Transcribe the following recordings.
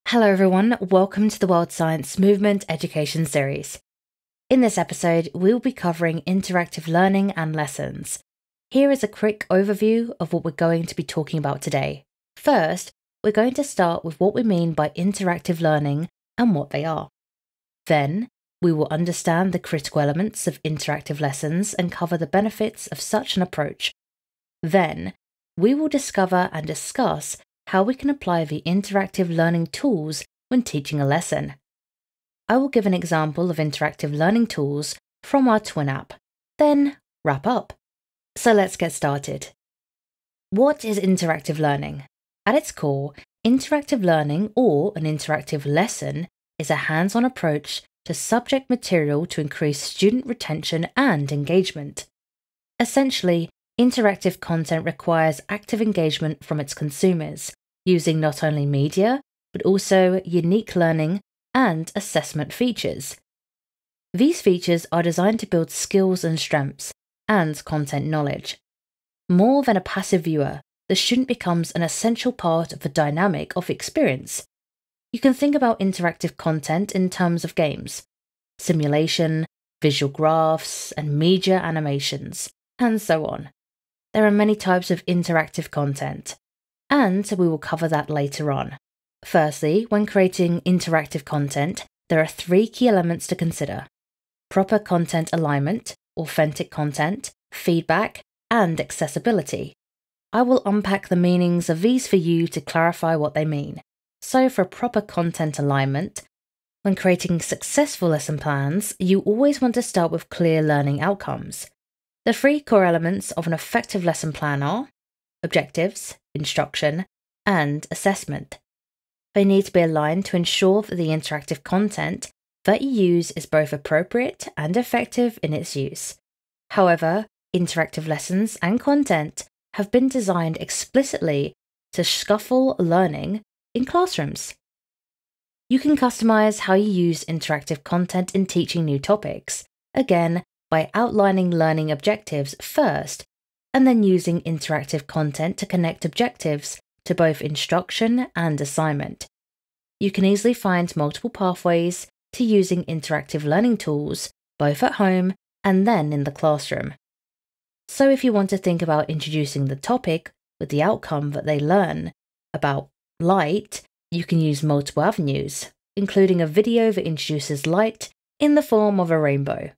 Hello everyone, welcome to the World Science Movement Education Series. In this episode, we will be covering interactive learning and lessons. Here is a quick overview of what we're going to be talking about today. First, we're going to start with what we mean by interactive learning and what they are. Then, we will understand the critical elements of interactive lessons and cover the benefits of such an approach. Then, we will discover and discuss how we can apply the interactive learning tools when teaching a lesson. I will give an example of interactive learning tools from our Twin app, then wrap up. So let's get started. What is interactive learning? At its core, interactive learning or an interactive lesson is a hands-on approach to subject material to increase student retention and engagement. Essentially, interactive content requires active engagement from its consumers, using not only media, but also unique learning and assessment features. These features are designed to build skills and strengths, and content knowledge. More than a passive viewer, the student becomes an essential part of the dynamic of the experience. You can think about interactive content in terms of games, simulation, visual graphs, and media animations, and so on. There are many types of interactive content, and we will cover that later on. Firstly, when creating interactive content, there are three key elements to consider: proper content alignment, authentic content, feedback, and accessibility. I will unpack the meanings of these for you to clarify what they mean. So for proper content alignment, when creating successful lesson plans, you always want to start with clear learning outcomes. The three core elements of an effective lesson plan are objectives, instruction, and assessment. They need to be aligned to ensure that the interactive content that you use is both appropriate and effective in its use. However, interactive lessons and content have been designed explicitly to scaffold learning in classrooms. You can customize how you use interactive content in teaching new topics, again, by outlining learning objectives first, and then using interactive content to connect objectives to both instruction and assignment. You can easily find multiple pathways to using interactive learning tools, both at home and then in the classroom. So if you want to think about introducing the topic with the outcome that they learn about light, you can use multiple avenues, including a video that introduces light in the form of a rainbow.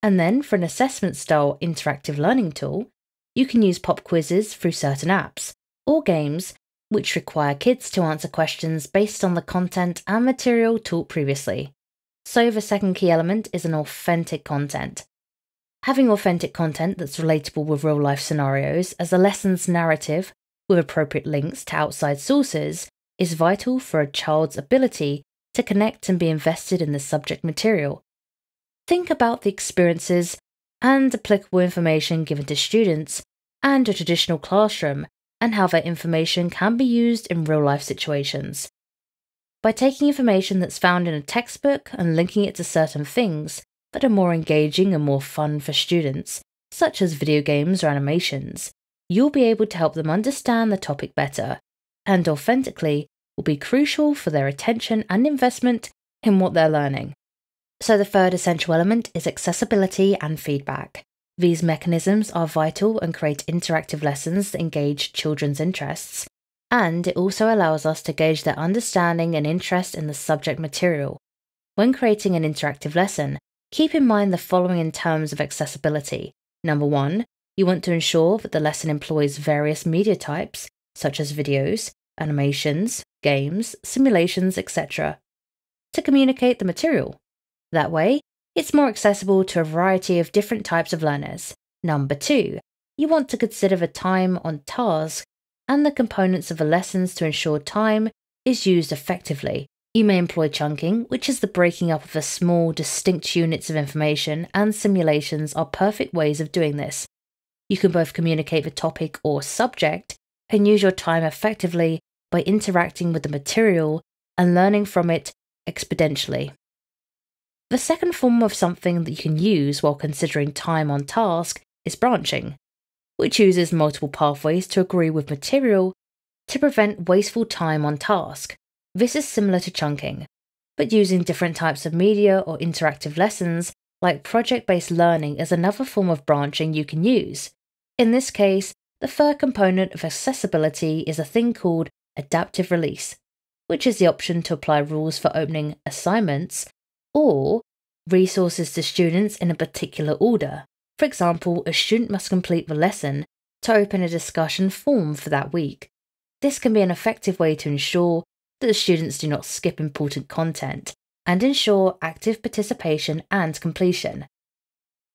And then for an assessment-style interactive learning tool, you can use pop quizzes through certain apps or games which require kids to answer questions based on the content and material taught previously. So the second key element is an authentic content. Having authentic content that's relatable with real-life scenarios as a lesson's narrative with appropriate links to outside sources is vital for a child's ability to connect and be invested in the subject material. Think about the experiences and applicable information given to students and a traditional classroom and how that information can be used in real-life situations. By taking information that's found in a textbook and linking it to certain things that are more engaging and more fun for students, such as video games or animations, you'll be able to help them understand the topic better, and authentically will be crucial for their attention and investment in what they're learning. So the third essential element is accessibility and feedback. These mechanisms are vital and create interactive lessons that engage children's interests, and it also allows us to gauge their understanding and interest in the subject material. When creating an interactive lesson, keep in mind the following in terms of accessibility. Number one, you want to ensure that the lesson employs various media types, such as videos, animations, games, simulations, etc., to communicate the material. That way, it's more accessible to a variety of different types of learners. Number two, you want to consider the time on task and the components of the lessons to ensure time is used effectively. You may employ chunking, which is the breaking up of the small, distinct units of information, and simulations are perfect ways of doing this. You can both communicate the topic or subject and use your time effectively by interacting with the material and learning from it exponentially. The second form of something that you can use while considering time on task is branching, which uses multiple pathways to agree with material to prevent wasteful time on task. This is similar to chunking, but using different types of media or interactive lessons like project-based learning is another form of branching you can use. In this case, the third component of accessibility is a thing called adaptive release, which is the option to apply rules for opening assignments or resources to students in a particular order. For example, a student must complete the lesson to open a discussion forum for that week. This can be an effective way to ensure that the students do not skip important content and ensure active participation and completion.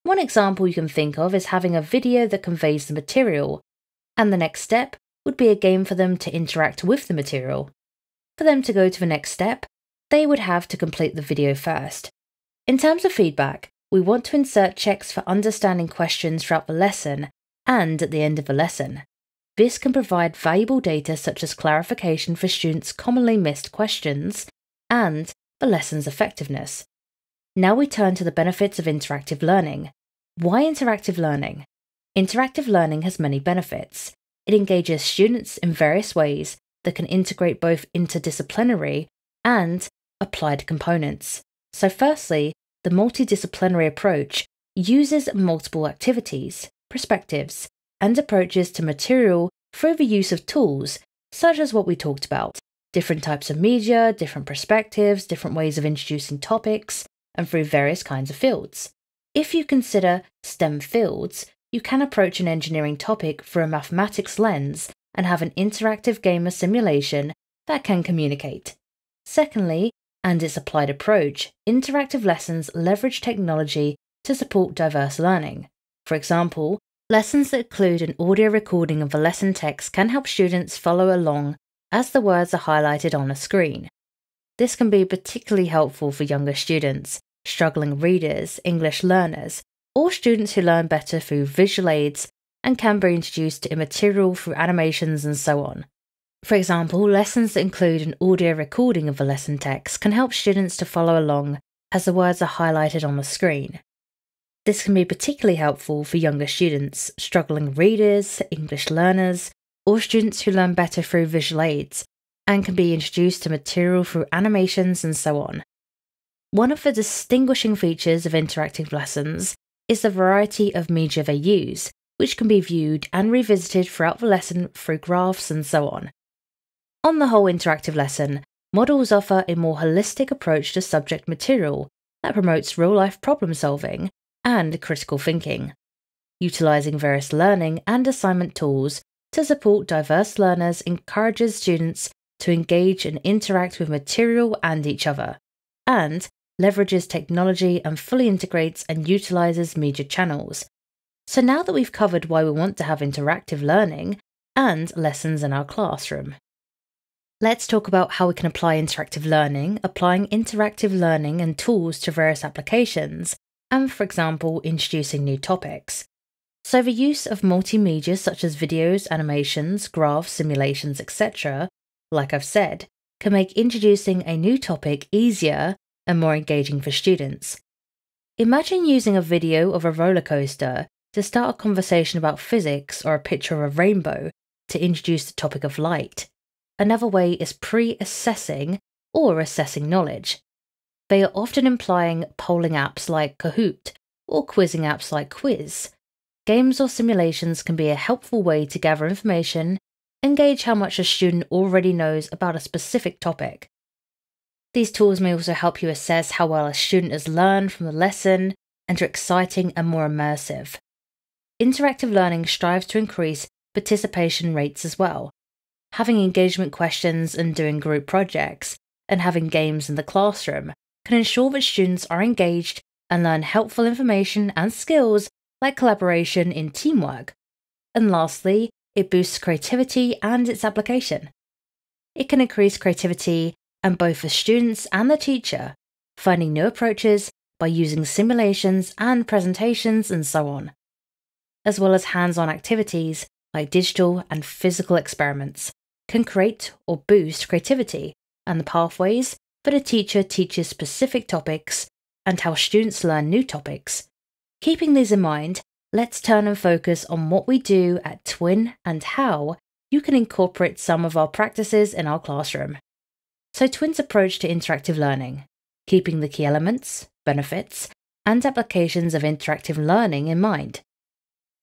One example you can think of is having a video that conveys the material, and the next step would be a game for them to interact with the material. For them to go to the next step, they would have to complete the video first. In terms of feedback, we want to insert checks for understanding questions throughout the lesson and at the end of the lesson. This can provide valuable data such as clarification for students' commonly missed questions and the lesson's effectiveness. Now we turn to the benefits of interactive learning. Why interactive learning? Interactive learning has many benefits. It engages students in various ways that can integrate both interdisciplinary and applied components. So firstly, the multidisciplinary approach uses multiple activities, perspectives, and approaches to material through the use of tools, such as what we talked about. Different types of media, different perspectives, different ways of introducing topics, and through various kinds of fields. If you consider STEM fields, you can approach an engineering topic through a mathematics lens and have an interactive game or simulation that can communicate. Secondly, and its applied approach, interactive lessons leverage technology to support diverse learning. For example, lessons that include an audio recording of the lesson text can help students follow along as the words are highlighted on a screen. This can be particularly helpful for younger students, struggling readers, English learners, or students who learn better through visual aids and can be introduced to immaterial through animations and so on. For example, lessons that include an audio recording of the lesson text can help students to follow along as the words are highlighted on the screen. This can be particularly helpful for younger students, struggling readers, English learners, or students who learn better through visual aids and can be introduced to material through animations and so on. One of the distinguishing features of interactive lessons is the variety of media they use, which can be viewed and revisited throughout the lesson through graphs and so on. On the whole interactive lesson, models offer a more holistic approach to subject material that promotes real-life problem solving and critical thinking, utilizing various learning and assignment tools to support diverse learners encourages students to engage and interact with material and each other, and leverages technology and fully integrates and utilizes media channels. So now that we've covered why we want to have interactive learning and lessons in our classroom, let's talk about how we can apply interactive learning, applying interactive learning and tools to various applications, and for example, introducing new topics. So the use of multimedia such as videos, animations, graphs, simulations, etc., like I've said, can make introducing a new topic easier and more engaging for students. Imagine using a video of a roller coaster to start a conversation about physics or a picture of a rainbow to introduce the topic of light. Another way is pre-assessing or assessing knowledge. They are often implying polling apps like Kahoot or quizzing apps like Quiz. Games or simulations can be a helpful way to gather information and gauge how much a student already knows about a specific topic. These tools may also help you assess how well a student has learned from the lesson and are exciting and more immersive. Interactive learning strives to increase participation rates as well. Having engagement questions and doing group projects, and having games in the classroom can ensure that students are engaged and learn helpful information and skills like collaboration in teamwork. And lastly, it boosts creativity and its application. It can increase creativity and both the students and the teacher, finding new approaches by using simulations and presentations and so on, as well as hands-on activities like digital and physical experiments, can create or boost creativity and the pathways that a teacher teaches specific topics and how students learn new topics. Keeping these in mind, let's turn and focus on what we do at Twin and how you can incorporate some of our practices in our classroom. So Twin's approach to interactive learning, keeping the key elements, benefits, and applications of interactive learning in mind.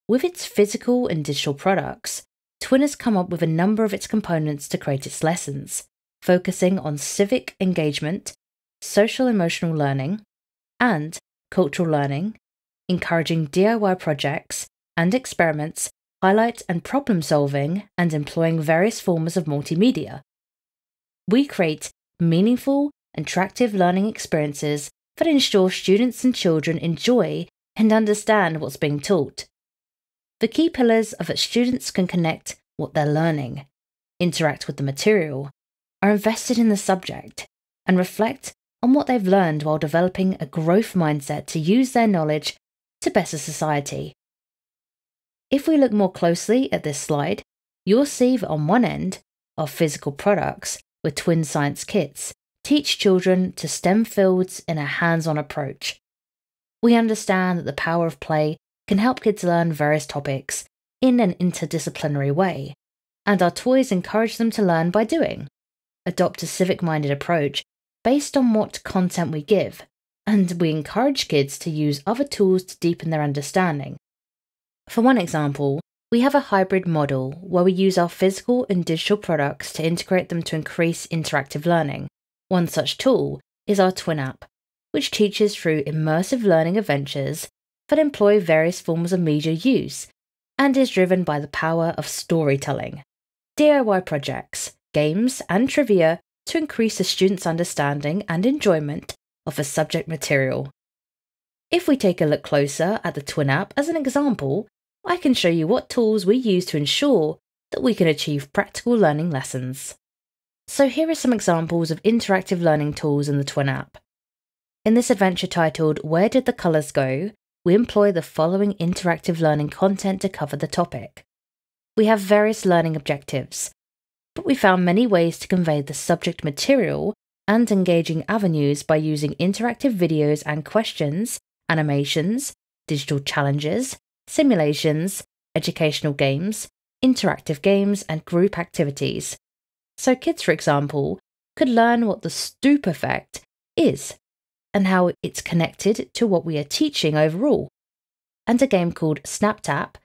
With its physical and digital products, Twin has come up with a number of its components to create its lessons, focusing on civic engagement, social emotional learning, and cultural learning, encouraging DIY projects and experiments, highlight and problem solving, and employing various forms of multimedia. We create meaningful, interactive learning experiences that ensure students and children enjoy and understand what's being taught. The key pillars are that students can connect what they're learning, interact with the material, are invested in the subject, and reflect on what they've learned while developing a growth mindset to use their knowledge to better society. If we look more closely at this slide, you'll see that on one end are physical products with Twin Science kits teach children to STEM fields in a hands-on approach. We understand that the power of play can help kids learn various topics in an interdisciplinary way, and our toys encourage them to learn by doing. Adopt a civic-minded approach based on what content we give, and we encourage kids to use other tools to deepen their understanding. For one example, we have a hybrid model where we use our physical and digital products to integrate them to increase interactive learning. One such tool is our Twin app, which teaches through immersive learning adventures that employ various forms of media use and is driven by the power of storytelling. DIY projects, games, and trivia to increase the students' understanding and enjoyment of the subject material. If we take a look closer at the Twin app as an example, I can show you what tools we use to ensure that we can achieve practical learning lessons. So here are some examples of interactive learning tools in the Twin app. In this adventure titled Where Did the Colours Go?, we employ the following interactive learning content to cover the topic. We have various learning objectives, but we found many ways to convey the subject material and engaging avenues by using interactive videos and questions, animations, digital challenges, simulations, educational games, interactive games, and group activities. So kids, for example, could learn what the stoop effect is and how it's connected to what we are teaching overall, and a game called Snap Tap,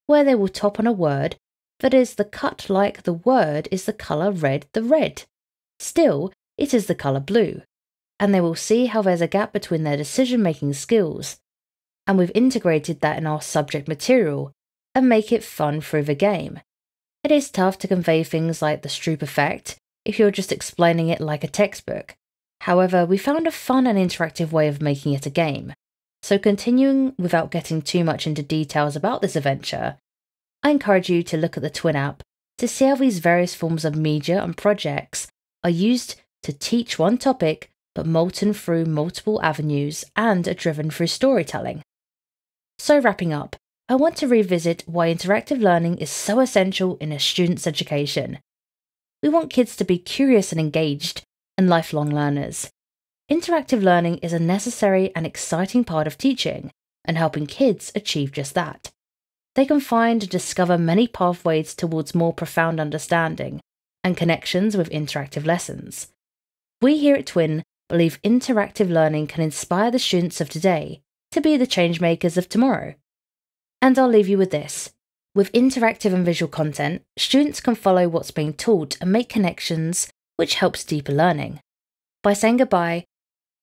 where they will tap on a word that is the cut like the word is the colour red the red. Still, it is the colour blue, and they will see how there's a gap between their decision-making skills, and we've integrated that in our subject material and make it fun through the game. It is tough to convey things like the Stroop effect if you're just explaining it like a textbook. However, we found a fun and interactive way of making it a game. So continuing without getting too much into details about this adventure, I encourage you to look at the Twin app to see how these various forms of media and projects are used to teach one topic but molten through multiple avenues and are driven through storytelling. So wrapping up, I want to revisit why interactive learning is so essential in a student's education. We want kids to be curious and engaged and lifelong learners. Interactive learning is a necessary and exciting part of teaching and helping kids achieve just that. They can find and discover many pathways towards more profound understanding and connections with interactive lessons. We here at Twin believe interactive learning can inspire the students of today to be the changemakers of tomorrow. And I'll leave you with this. With interactive and visual content, students can follow what's being taught and make connections, which helps deeper learning. By saying goodbye,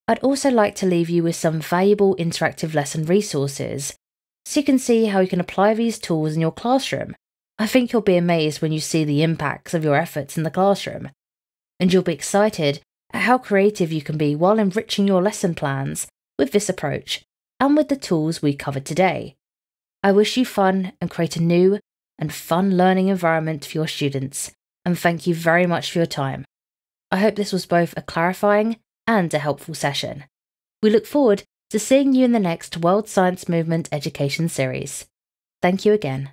I'd also like to leave you with some valuable interactive lesson resources, so you can see how you can apply these tools in your classroom. I think you'll be amazed when you see the impacts of your efforts in the classroom, and you'll be excited at how creative you can be while enriching your lesson plans with this approach and with the tools we covered today. I wish you fun and create a new and fun learning environment for your students, and thank you very much for your time. I hope this was both a clarifying and a helpful session. We look forward to seeing you in the next World Science Movement Education series. Thank you again.